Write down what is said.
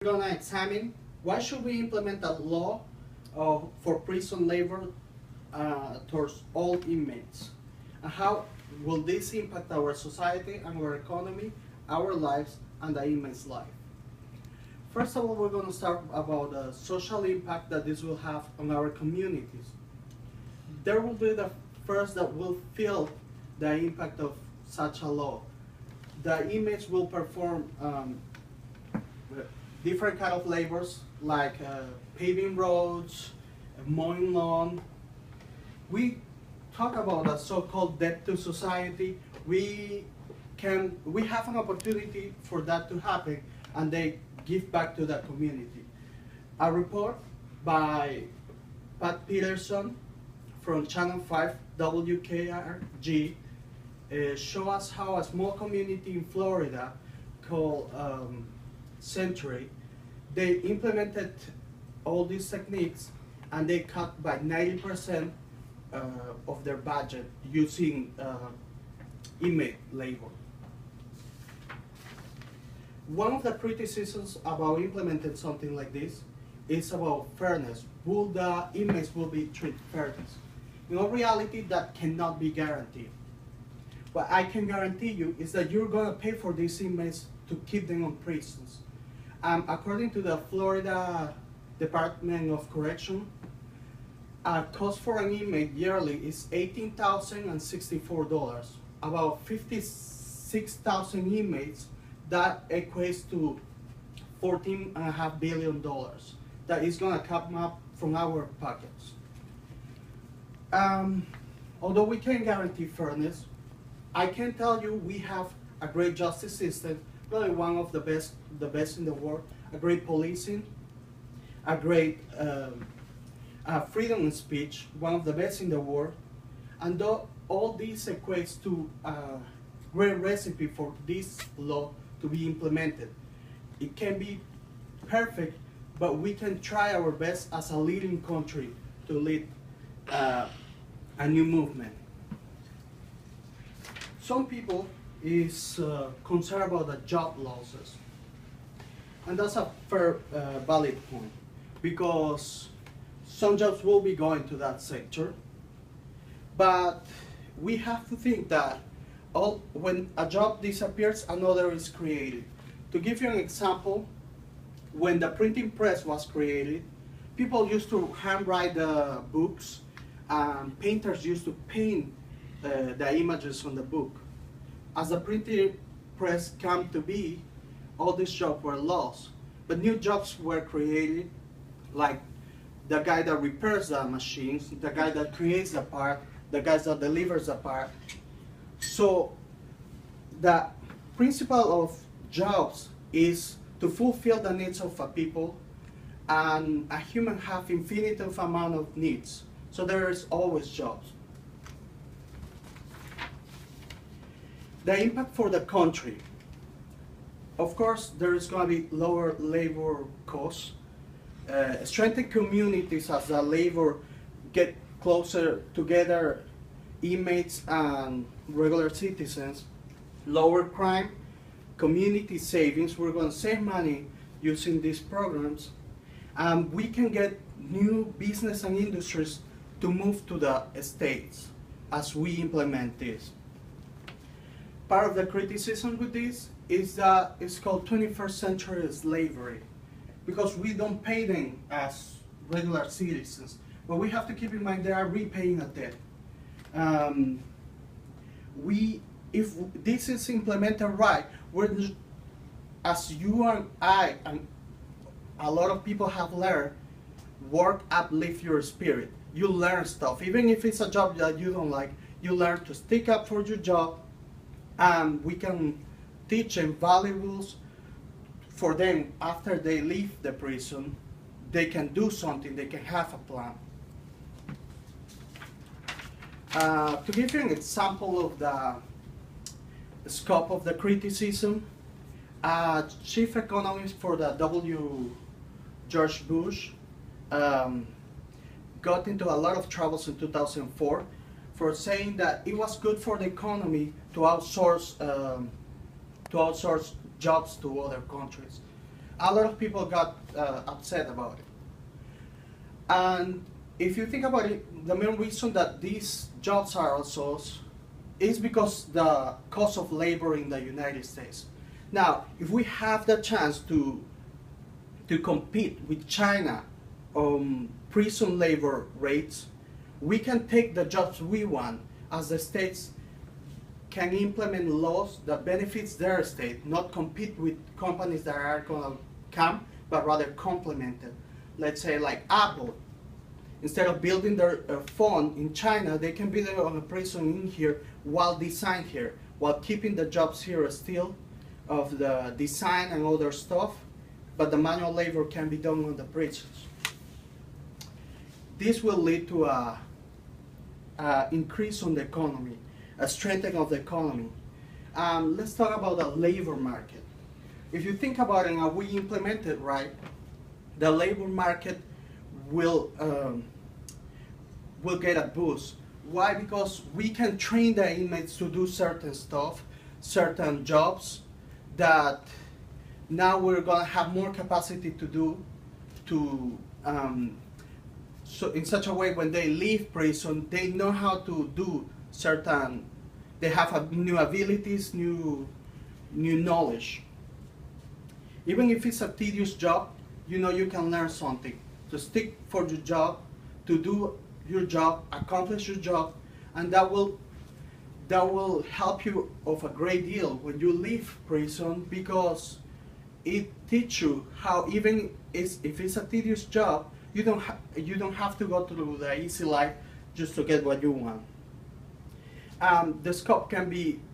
We're gonna examine why should we implement a law for prison labor towards all inmates, and how will this impact our society and our economy, our lives, and the inmate's life. First of all, we're going to start about the social impact that this will have on our communities. There will be the first that will feel the impact of such a law. The inmates will perform different kind of labors like paving roads, mowing lawn. We talk about a so-called debt to society. We have an opportunity for that to happen, and they give back to the community. A report by Pat Peterson from Channel 5 WKRG show us how a small community in Florida called Century, they implemented all these techniques and they cut by 90% of their budget using inmate labor. One of the criticisms about implementing something like this is about fairness. Will the inmates will be treated fairness? In all reality, that cannot be guaranteed. What I can guarantee you is that you're going to pay for these inmates to keep them on prisons. According to the Florida Department of Correction, cost for an inmate yearly is $18,064. About 56,000 inmates, that equates to $14.5 billion. That is going to come up from our pockets. Although we can't guarantee fairness, I can tell you we have a great justice system, really one of the best in the world, a great policing, a great freedom of speech, one of the best in the world, and all this equates to a great recipe for this law to be implemented. It can be perfect, but we can try our best as a leading country to lead a new movement. Some people is concerned about the job losses, and that's a fair, valid point, because some jobs will be going to that sector, but we have to think that when a job disappears, another is created. To give you an example, when the printing press was created, people used to handwrite the books, and painters used to paint the images on the book. As the printing press came to be, all these jobs were lost, but new jobs were created, like the guy that repairs the machines, the guy that creates the part, the guy that delivers the part. So the principle of jobs is to fulfill the needs of a people, and a human have infinite amount of needs. So there is always jobs. The impact for the country. Of course, there is going to be lower labor costs, strengthen communities as the labor get closer together, inmates and regular citizens, lower crime, community savings. We're going to save money using these programs, and we can get new business and industries to move to the states as we implement this. Part of the criticism with this is that it's called 21st century slavery, because we don't pay them as regular citizens, but we have to keep in mind they are repaying a debt. If this is implemented right, as you and I and a lot of people have learned, work uplift your spirit. You learn stuff, even if it's a job that you don't like, you learn to stick up for your job, and we can teach them valuables for them after they leave the prison. They can do something, they can have a plan. To give you an example of the scope of the criticism, chief economist for the George Bush got into a lot of troubles in 2004 for saying that it was good for the economy to outsource jobs to other countries. A lot of people got upset about it. And if you think about it, the main reason that these jobs are also is because the cost of labor in the United States. Now, if we have the chance to compete with China on prison labor rates, we can take the jobs we want as the states can implement laws that benefits their state, not compete with companies that are going to come, but rather complement it. Let's say like Apple. Instead of building their phone in China, they can build it on a prison in here while designed here, while keeping the jobs here still of the design and other stuff, but the manual labor can be done on the prisons. This will lead to a increase on the economy, a strengthening of the economy. Let's talk about the labor market. If you think about it and we implement it right, the labor market will get a boost. Why? Because we can train the inmates to do certain stuff, certain jobs that now we're gonna have more capacity to do so in such a way when they leave prison, they know how to do certain, they have new abilities, new knowledge. Even if it's a tedious job, you know you can learn something. To stick for your job, to do your job, accomplish your job, and that will help you of a great deal when you leave prison, because it teaches you how even if it's a tedious job, you don't have to go through the easy life just to get what you want. The scope can be